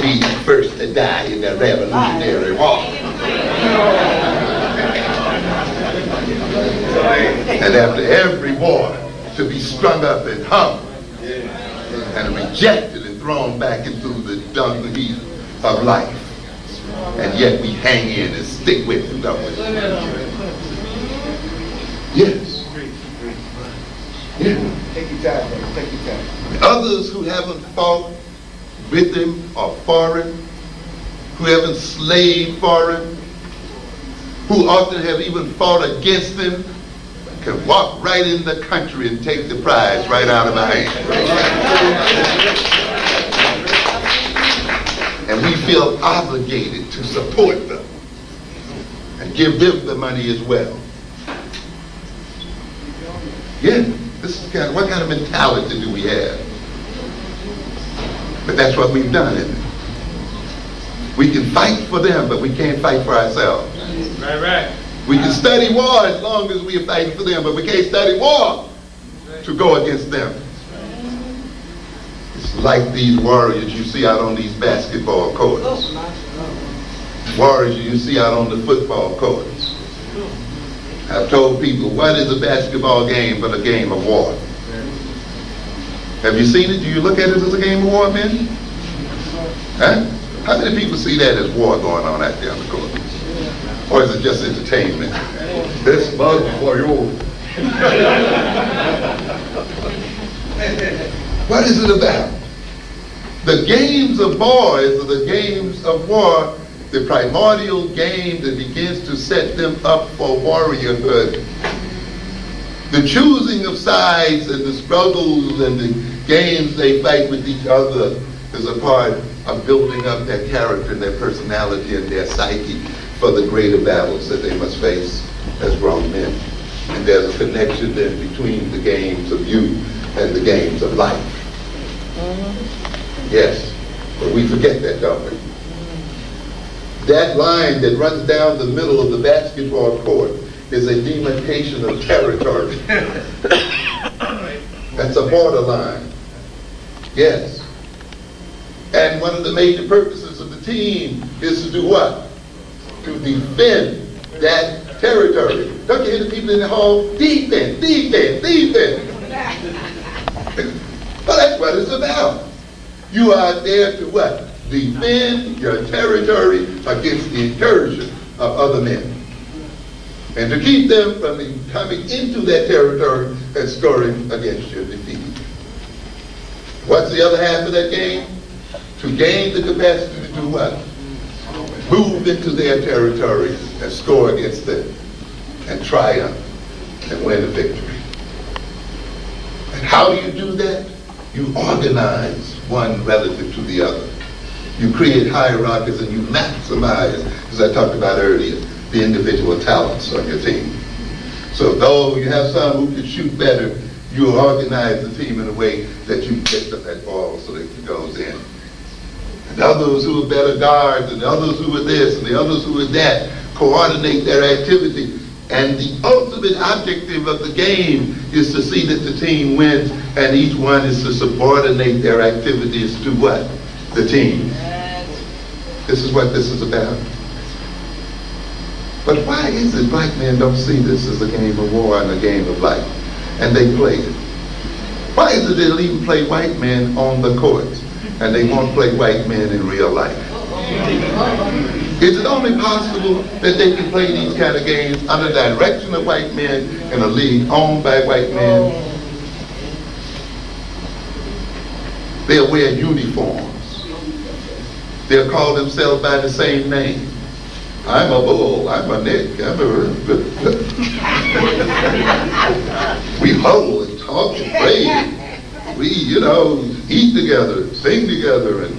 be the first to die in the Revolutionary War. And after every war, to be strung up and hung and rejected and thrown back into the dung heap of life. And yet we hang in and stick with him, don't we? Yes. Yeah. Take your time, man. Take your time. Others who haven't fought with him or for him, who haven't slaved for him, who often have even fought against him, can walk right in the country and take the prize right out of my hand. And we feel obligated to support them and give them the money as well. Yeah, this is what kind of mentality do we have? But that's what we've done, isn't it? We can fight for them, but we can't fight for ourselves. Right. We can study war as long as we are fighting for them, but we can't study war to go against them. It's like these warriors you see out on these basketball courts. Warriors you see out on the football courts. I've told people, what is a basketball game but a game of war? Have you seen it? Do you look at it as a game of war, men? Huh? How many people see that as war going on out there on the court? Or is it just entertainment? This mug for you. What is it about? The games of boys are the games of war, the primordial game that begins to set them up for warriorhood. The choosing of sides and the struggles and the games they fight with each other is a part of building up their character and their personality and their psyche for the greater battles that they must face as grown men. And there's a connection then between the games of youth and the games of life. Yes, but we forget that, don't we? That line that runs down the middle of the basketball court is a demarcation of territory. That's a borderline. Yes. And one of the major purposes of the team is to do what? To defend that territory. Don't you hear the people in the hall? Defend, defend, defend. Well, that's what it's about. You are there to what? Defend your territory against the incursion of other men. And to keep them from coming into that territory and scoring against your defeat. What's the other half of that game? To gain the capacity to do what? Move into their territory and score against them and triumph and win a victory. And how do you do that? You organize one relative to the other. You create hierarchies and you maximize, as I talked about earlier, the individual talents on your team. So though you have some who can shoot better, you organize the team in a way that you get them that ball so that it goes in. And others who are better guards, and others who are this, and the others who are that, coordinate their activity. And the ultimate objective of the game is to see that the team wins, and each one is to subordinate their activities to what? The team. This is what this is about. But why is it black men don't see this as a game of war and a game of life? And they play it. Why is it they'll even play white men on the courts and they won't play white men in real life? Is it only possible that they can play these kind of games under the direction of white men in a league owned by white men? They'll wear uniforms. They'll call themselves by the same name. I'm a bull, I'm a Nick, I'm a... We huddle and talk and pray. We, eat together, sing together, and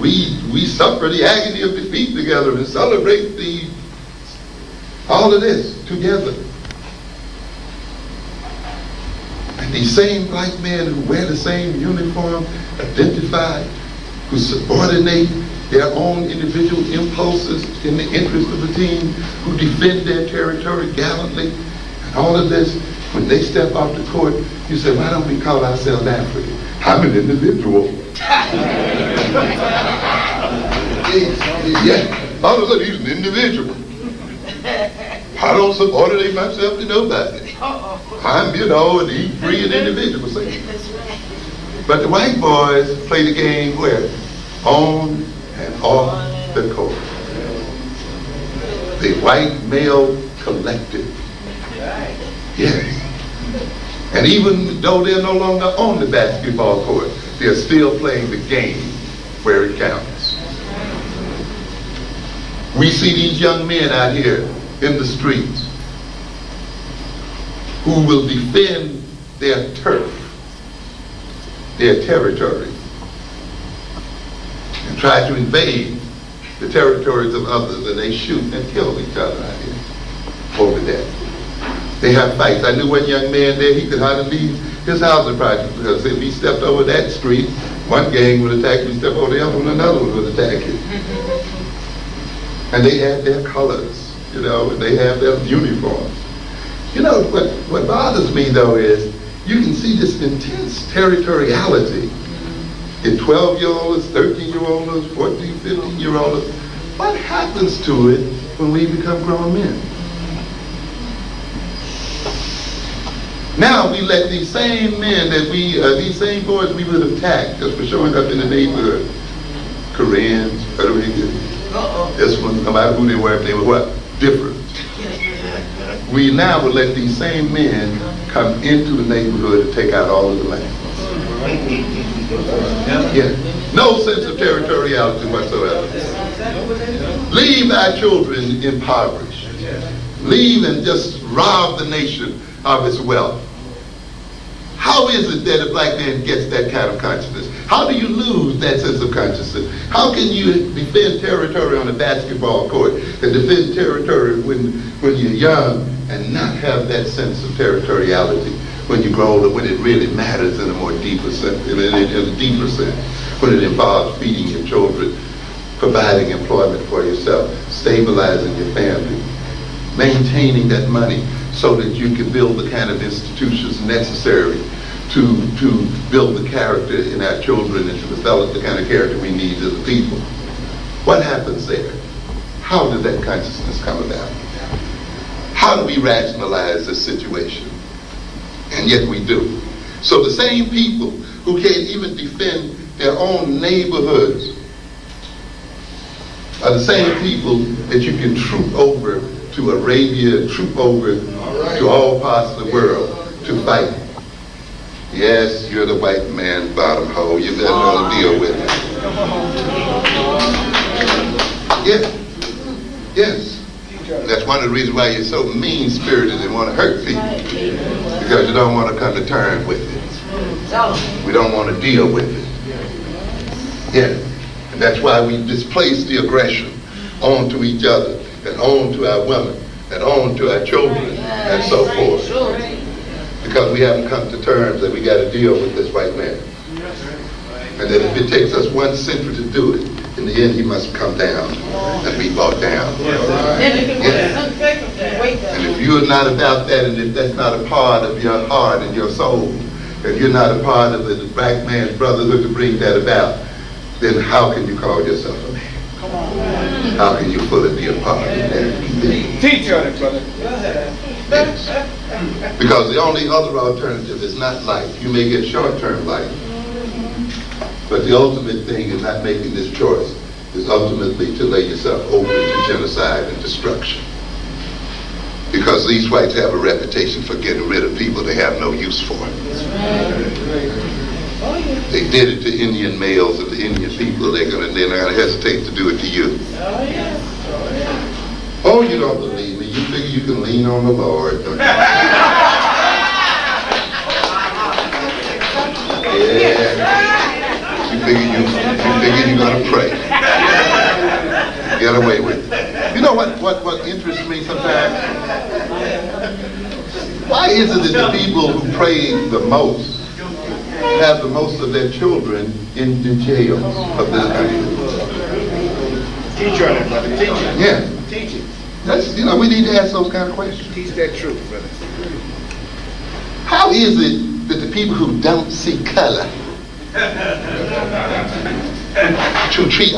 we suffer the agony of defeat together and celebrate all of this together. And these same black men who wear the same uniform, identify, who subordinate their own individual impulses in the interest of the team, who defend their territory gallantly, and all of this, when they step off the court, you say, why don't we call ourselves African? I'm an individual. Yeah, all of a sudden he's an individual. I don't subordinate myself to nobody. I'm, an eat, free, and individual. See? But the white boys play the game where? On and off the court. The white male collective. Yes. And even though they're no longer on the basketball court, they're still playing the game where it counts. We see these young men out here in the streets who will defend their turf, their territory, and try to invade the territories of others, and they shoot and kill each other out here over that. They have fights. I knew one young man there, he could hardly leave his housing project because if he stepped over that street, one gang would attack him, step over the other one, another one would attack him. And they had their colors, and they have their uniforms. What bothers me though is you can see this intense territoriality in 12-year-olds, 13-year-olds, 14, 15-year-olds. What happens to it when we become grown men? Now we let these same men these same boys we would attack just for showing up in the neighborhood, Koreans, Puerto Ricans, this one, no matter who they were, if they were what? Different. We now would let these same men come into the neighborhood and take out all of the land. Yeah. No sense of territoriality whatsoever. Leave our children impoverished. Leave and just rob the nation of its wealth. How is it that a black man gets that kind of consciousness? How do you lose that sense of consciousness? How can you defend territory on a basketball court and defend territory when you're young and not have that sense of territoriality when you grow older, when it really matters in a more deeper sense, in a deeper sense, when it involves feeding your children, providing employment for yourself, stabilizing your family, maintaining that money so that you can build the kind of institutions necessary to build the character in our children and to develop the kind of character we need as a people. What happens there? How did that consciousness come about? How do we rationalize this situation? And yet we do. So the same people who can't even defend their own neighborhoods are the same people that you can troop over to Arabia, troop over to all parts of the world to fight. Yes, you're the white man's bottom hole. You better know to deal with it. Yes. That's one of the reasons why you're so mean-spirited and want to hurt people. Because you don't want to come to terms with it. We don't want to deal with it. Yeah. And that's why we displace the aggression onto each other and onto our women and onto our children and so forth. Because we haven't come to terms that we got to deal with this white man. And that if it takes us 1 century to do it, in the end he must come down and be brought down. Yeah. And if you're not about that, and if that's not a part of your heart and your soul, if you're not a part of the black man's brotherhood to bring that about, then how can you call yourself a man? How can you fully be a part of that? Teach on it, brother. Yes. Because the only other alternative is not life. You may get short-term life, but the ultimate thing in not making this choice is ultimately to lay yourself open to genocide and destruction. Because these whites have a reputation for getting rid of people they have no use for. They did it to Indian males and the Indian people. They're not gonna hesitate to do it to you. Oh, you don't believe me? You figure you can lean on the Lord, don't you? Yeah. You figure you're gonna pray. Get away with it. You know what interests me sometimes? Why is it that the people who pray the most have the most of their children in the jails of this country? Teach on it, brother. Teach it. Yeah. Teach it. That's, we need to ask those kind of questions. Teach that truth, brother. How is it that the people who don't see color to treat